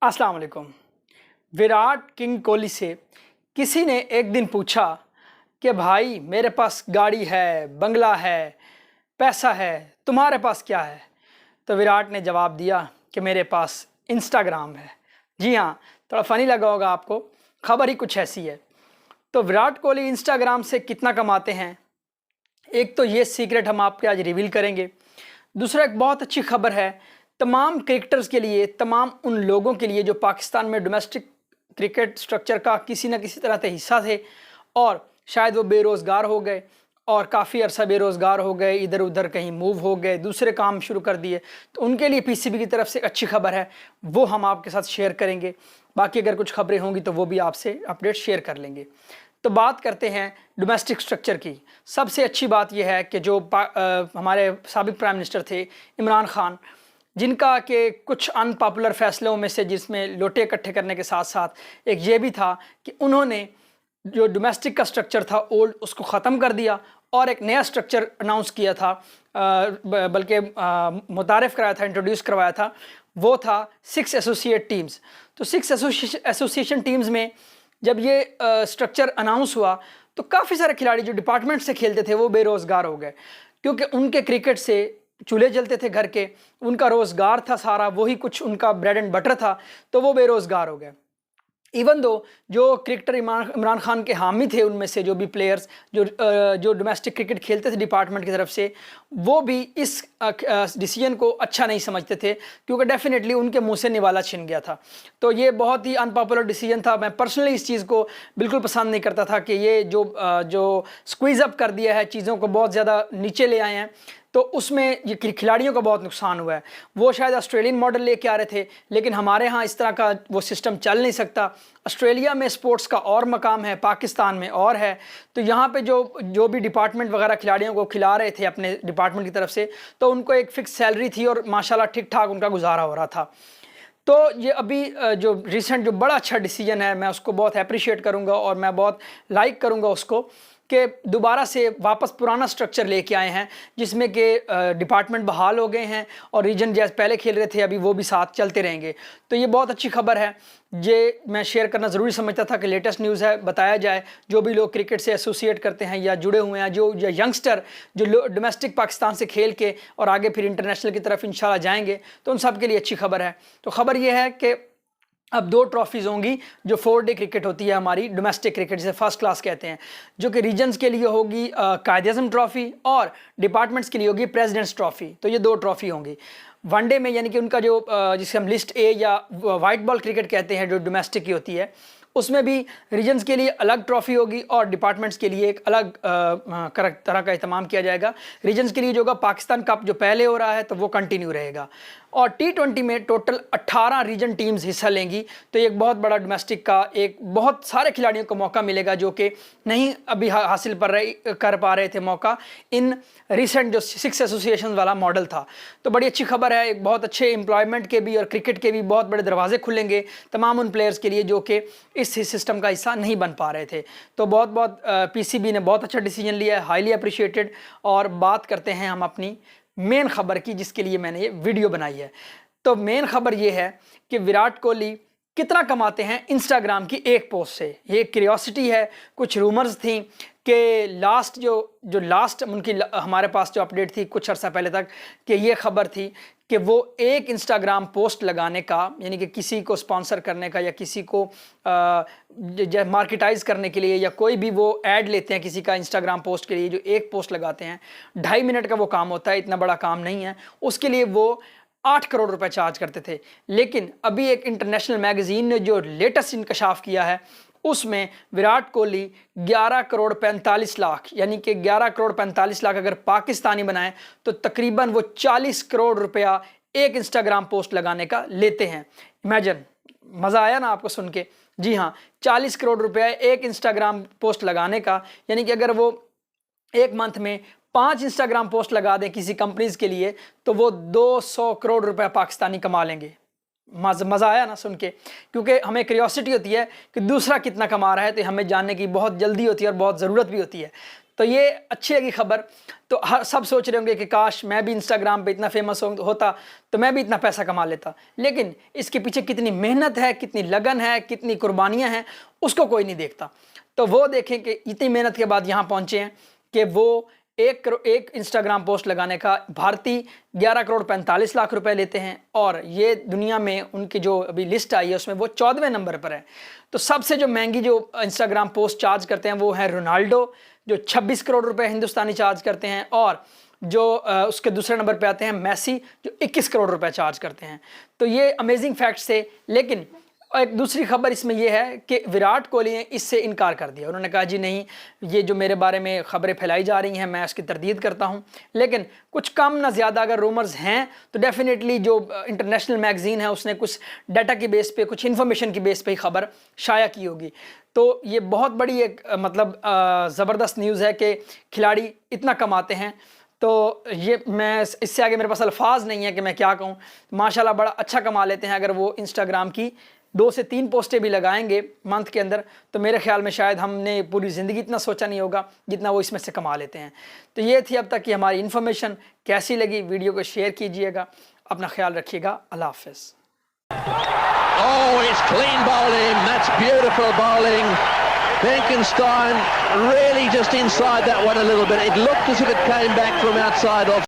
अस्सलाम वालेकुम। विराट किंग कोहली से किसी ने एक दिन पूछा कि भाई मेरे पास गाड़ी है, बंगला है, पैसा है, तुम्हारे पास क्या है? तो विराट ने जवाब दिया कि मेरे पास इंस्टाग्राम है। जी हाँ, थोड़ा फ़नी लगा होगा आपको, खबर ही कुछ ऐसी है। तो विराट कोहली इंस्टाग्राम से कितना कमाते हैं, एक तो ये सीक्रेट हम आपके आज रिवील करेंगे। दूसरा एक बहुत अच्छी खबर है तमाम क्रिकेटर्स के लिए, तमाम उन लोगों के लिए जो पाकिस्तान में डोमेस्टिक क्रिकेट स्ट्रक्चर का किसी न किसी तरह से हिस्सा थे और शायद वो बेरोज़गार हो गए और काफ़ी अरसा बेरोज़गार हो गए, इधर उधर कहीं मूव हो गए, दूसरे काम शुरू कर दिए। तो उनके लिए पीसीबी की तरफ से एक अच्छी खबर है, वो हम आपके साथ शेयर करेंगे। बाकी अगर कुछ खबरें होंगी तो वो भी आपसे अपडेट शेयर कर लेंगे। तो बात करते हैं डोमेस्टिक स्ट्रक्चर की। सबसे अच्छी बात यह है कि जो हमारे साबिक प्राइम मिनिस्टर थे इमरान खान, जिनका के कुछ अनपॉपुलर फैसलों में से जिसमें लोटे इकट्ठे करने के साथ साथ एक ये भी था कि उन्होंने जो डोमेस्टिक का स्ट्रक्चर था ओल्ड, उसको ख़त्म कर दिया और एक नया स्ट्रक्चर अनाउंस किया था, बल्कि मुतारिफ़ कराया था, इंट्रोड्यूस करवाया था। वो था 6 एसोसिएट टीम्स। तो 6 एसोसिएशन टीम्स में जब ये स्ट्रक्चर अनाउंस हुआ तो काफ़ी सारे खिलाड़ी जो डिपार्टमेंट से खेलते थे वो बेरोज़गार हो गए, क्योंकि उनके क्रिकेट से चूल्हे जलते थे घर के, उनका रोज़गार था सारा, वही कुछ उनका ब्रेड एंड बटर था, तो वो बेरोज़गार हो गए। इवन दो जो क्रिकेटर इमरान खान के हामी थे, उनमें से जो भी प्लेयर्स जो डोमेस्टिक क्रिकेट खेलते थे डिपार्टमेंट की तरफ से, वो भी इस डिसीजन को अच्छा नहीं समझते थे, क्योंकि डेफिनेटली उनके मुंह से निवाला छिन गया था। तो ये बहुत ही अनपॉपुलर डिसीजन था। मैं पर्सनली इस चीज़ को बिल्कुल पसंद नहीं करता था कि ये जो स्क्वीज़ अप कर दिया है, चीज़ों को बहुत ज़्यादा नीचे ले आए हैं, तो उसमें ये खिलाड़ियों का बहुत नुकसान हुआ है। वो शायद ऑस्ट्रेलियन मॉडल लेके आ रहे थे, लेकिन हमारे यहाँ इस तरह का वो सिस्टम चल नहीं सकता। ऑस्ट्रेलिया में स्पोर्ट्स का और मकाम है, पाकिस्तान में और है। तो यहाँ पे जो भी डिपार्टमेंट वगैरह खिलाड़ियों को खिला रहे थे अपने डिपार्टमेंट की तरफ से, तो उनको एक फ़िक्स सैलरी थी और माशाल्लाह ठीक ठाक उनका गुजारा हो रहा था। तो ये अभी जो रिसेंट जो बड़ा अच्छा डिसीजन है, मैं उसको बहुत अप्रिशिएट करूँगा और मैं बहुत लाइक करूँगा उसको, कि दोबारा से वापस पुराना स्ट्रक्चर लेके आए हैं, जिसमें कि डिपार्टमेंट बहाल हो गए हैं और रीजन जैसे पहले खेल रहे थे अभी वो भी साथ चलते रहेंगे। तो ये बहुत अच्छी खबर है, ये मैं शेयर करना ज़रूरी समझता था कि लेटेस्ट न्यूज़ है, बताया जाए। जो भी लोग क्रिकेट से एसोसिएट करते हैं या जुड़े हुए हैं, जो यंगस्टर जो डोमेस्टिक पाकिस्तान से खेल के और आगे फिर इंटरनेशनल की तरफ इंशाल्लाह जाएंगे, तो उन सब के लिए अच्छी खबर है। तो खबर ये है कि अब 2 ट्रॉफीज़ होंगी जो 4 डे क्रिकेट होती है हमारी डोमेस्टिक क्रिकेट, जिसे फर्स्ट क्लास कहते हैं, जो कि रीजन्स के लिए होगी कायद-ए-आज़म ट्रॉफ़ी और डिपार्टमेंट्स के लिए होगी प्रेसिडेंट्स ट्रॉफ़ी। तो ये 2 ट्रॉफ़ी होंगी वनडे में, यानी कि उनका जो जिसे हम लिस्ट ए या वाइट बॉल क्रिकेट कहते हैं जो डोमेस्टिक की होती है, उसमें भी रीजन्स के लिए अलग ट्रॉफ़ी होगी और डिपार्टमेंट्स के लिए एक अलग तरह का इहतमाम किया जाएगा। रीजन्स के लिए जो होगा पाकिस्तान कप जो पहले हो रहा है तो वो कंटिन्यू रहेगा। और T20 में टोटल 18 रीजन टीम्स हिस्सा लेंगी। तो एक बहुत बड़ा डोमेस्टिक का एक बहुत सारे खिलाड़ियों को मौका मिलेगा जो कि नहीं अभी हासिल कर पा रहे थे मौका इन रिसेंट जो 6 एसोसिएशन वाला मॉडल था। तो बड़ी अच्छी खबर है, एक बहुत अच्छे एम्प्लॉयमेंट के भी और क्रिकेट के भी बहुत बड़े दरवाजे खुलेंगे तमाम उन प्लेयर्स के लिए जो कि इस सिस्टम का हिस्सा नहीं बन पा रहे थे। तो बहुत बहुत पीसीबी ने बहुत अच्छा डिसीजन लिया है, हाईली अप्रिशिएटेड। और बात करते हैं हम अपनी मेन खबर की, जिसके लिए मैंने ये वीडियो बनाई है। तो मेन खबर ये है कि विराट कोहली कितना कमाते हैं इंस्टाग्राम की एक पोस्ट से। ये क्यूरियोसिटी है, कुछ रूमर्स थी कि लास्ट उनकी हमारे पास जो अपडेट थी कुछ अर्सा पहले तक, कि ये खबर थी कि वो एक इंस्टाग्राम पोस्ट लगाने का, यानी कि किसी को स्पॉन्सर करने का या किसी को मार्केटाइज करने के लिए या कोई भी वो ऐड लेते हैं किसी का इंस्टाग्राम पोस्ट के लिए, जो एक पोस्ट लगाते हैं 2.5 मिनट का वो काम होता है, इतना बड़ा काम नहीं है। उसके लिए वो 8 करोड़ रुपए चार्ज करते थे। लेकिन अभी एक इंटरनेशनल मैगजीन ने जो लेटेस्ट इंकशाफ किया है, उसमें विराट कोहली 11 करोड़ 45 लाख, यानी कि 11 करोड़ 45 लाख अगर पाकिस्तानी बनाए तो तकरीबन वो 40 करोड़ रुपया एक इंस्टाग्राम पोस्ट लगाने का लेते हैं। इमेजिन, मज़ा आया ना आपको सुन के? जी हाँ, 40 करोड़ रुपया एक इंस्टाग्राम पोस्ट लगाने का, यानी कि अगर वो एक मंथ में 5 इंस्टाग्राम पोस्ट लगा दें किसी कंपनीज के लिए तो वो 200 करोड़ रुपया पाकिस्तानी कमा लेंगे। मज़ा आया ना सुन के? क्योंकि हमें क्यूरियोसिटी होती है कि दूसरा कितना कमा रहा है, तो हमें जानने की बहुत जल्दी होती है और बहुत ज़रूरत भी होती है। तो ये अच्छी लगी खबर। तो हर सब सोच रहे होंगे कि काश मैं भी इंस्टाग्राम पे इतना फेमस होता तो मैं भी इतना पैसा कमा लेता, लेकिन इसके पीछे कितनी मेहनत है, कितनी लगन है, कितनी कुर्बानियां हैं, उसको कोई नहीं देखता। तो वो देखें कि इतनी मेहनत के बाद यहाँ पहुँचे हैं कि वो एक इंस्टाग्राम पोस्ट लगाने का भारतीय 11 करोड़ 45 लाख रुपए लेते हैं, और ये दुनिया में उनकी जो अभी लिस्ट आई है उसमें वो 14वें नंबर पर है। तो सबसे जो महंगी जो इंस्टाग्राम पोस्ट चार्ज करते हैं वो है रोनाल्डो, जो 26 करोड़ रुपए हिंदुस्तानी चार्ज करते हैं, और जो उसके दूसरे नंबर पे आते हैं मैसी, जो 21 करोड़ रुपए चार्ज करते हैं। तो ये अमेजिंग फैक्ट्स थे। लेकिन एक दूसरी खबर इसमें यह है कि विराट कोहली ने इससे इनकार कर दिया। उन्होंने कहा जी नहीं, ये जो मेरे बारे में खबरें फैलाई जा रही हैं मैं उसकी तरदीद करता हूं, लेकिन कुछ कम ना ज़्यादा अगर रूमर्स हैं तो डेफिनेटली जो इंटरनेशनल मैगज़ीन है उसने कुछ डाटा की बेस पे, कुछ इन्फॉर्मेशन की बेस पे ही खबर शाया की होगी। तो ये बहुत बड़ी एक मतलब ज़बरदस्त न्यूज़ है कि खिलाड़ी इतना कमाते हैं। तो ये मैं इससे आगे मेरे पास अल्फाज नहीं है कि मैं क्या कहूँ। माशाल्लाह बड़ा अच्छा कमा लेते हैं। अगर वो इंस्टाग्राम की 2 से 3 पोस्टें भी लगाएंगे मंथ के अंदर तो मेरे ख्याल में शायद हमने पूरी ज़िंदगी इतना सोचा नहीं होगा जितना वो इसमें से कमा लेते हैं। तो ये थी अब तक की हमारी इन्फॉर्मेशन। कैसी लगी वीडियो को शेयर कीजिएगा, अपना ख्याल रखिएगा। अल्लाह हाफ़िज़। Oh, it's clean bowling. That's beautiful bowling. Benkenstein really just inside that one a little bit. It looked as if it came back from outside off.